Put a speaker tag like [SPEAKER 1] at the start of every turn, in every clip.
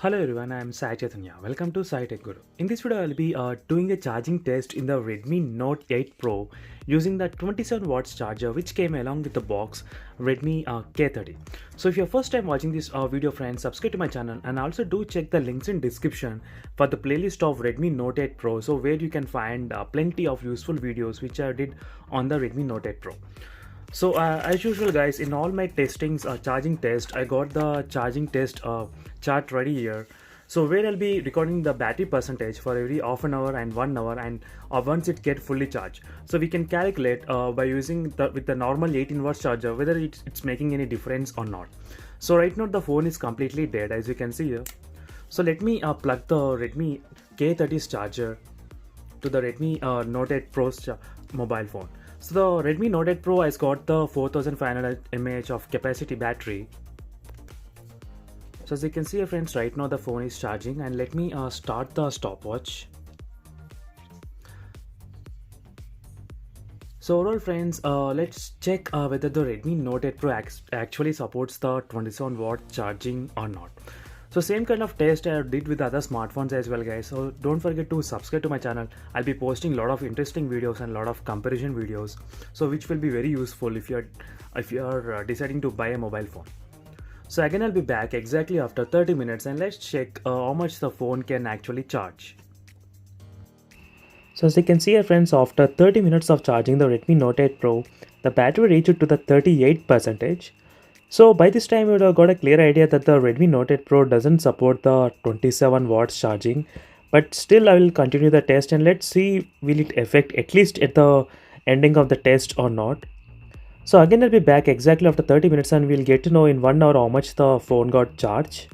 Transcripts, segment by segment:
[SPEAKER 1] Hello everyone, I am Sai Chaitanya. Welcome to Sai Tech Guru. In this video, I'll be doing a charging test in the Redmi Note 8 Pro using the 27 watts charger which came along with the box Redmi K30. So if you're first time watching this video, friends, subscribe to my channel and also do check the links in description for the playlist of Redmi Note 8 Pro, so where you can find plenty of useful videos which I did on the Redmi Note 8 Pro. So as usual guys, in all my testings charging test, I got the charging test chart ready here, so where I'll be recording the battery percentage for every half an hour and 1 hour, and once it get fully charged, so we can calculate by using with the normal 18 watts charger whether it's making any difference or not. So right now the phone is completely dead, as you can see here. So let me plug the Redmi K30's charger to the Redmi Note 8 Pro's mobile phone. So the Redmi Note 8 Pro has got the 4500 mAh of capacity battery. So as you can see friends, right now the phone is charging, and let me start the stopwatch. So overall friends, let's check whether the Redmi Note 8 Pro actually supports the 27 watt charging or not. So same kind of test I did with other smartphones as well guys, so don't forget to subscribe to my channel. I'll be posting a lot of interesting videos and a lot of comparison videos, so which will be very useful if you're deciding to buy a mobile phone. So again I'll be back exactly after 30 minutes, and let's check how much the phone can actually charge. So as you can see here friends, after 30 minutes of charging the Redmi Note 8 Pro, the battery reached to the 38%. So by this time you would have got a clear idea that the Redmi Note 8 Pro doesn't support the 27 watts charging, but still I will continue the test and let's see will it affect at least at the ending of the test or not. So again I'll be back exactly after 30 minutes and we'll get to know in 1 hour how much the phone got charged.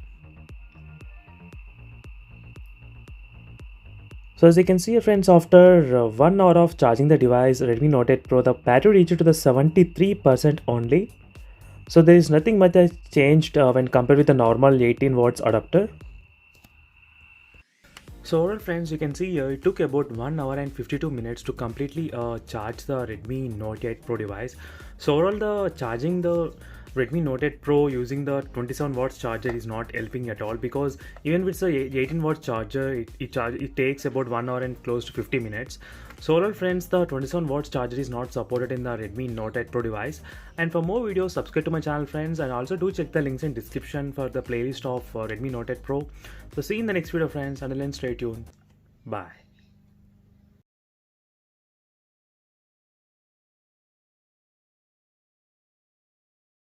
[SPEAKER 1] So as you can see friends, after 1 hour of charging the device Redmi Note 8 Pro, the battery reached to the 73% only. So there is nothing much that changed when compared with the normal 18 watts adapter. So overall friends, you can see here it took about 1 hour and 52 minutes to completely charge the Redmi Note 8 Pro device. So overall the charging the Redmi Note 8 Pro using the 27 watts charger is not helping at all, because even with the 18 watts charger it takes about 1 hour and close to 50 minutes. So overall friends, the 27 watts charger is not supported in the Redmi Note 8 Pro device. And for more videos, subscribe to my channel friends, and also do check the links in description for the playlist of Redmi Note 8 Pro. So see you in the next video friends, until then stay tuned. Bye.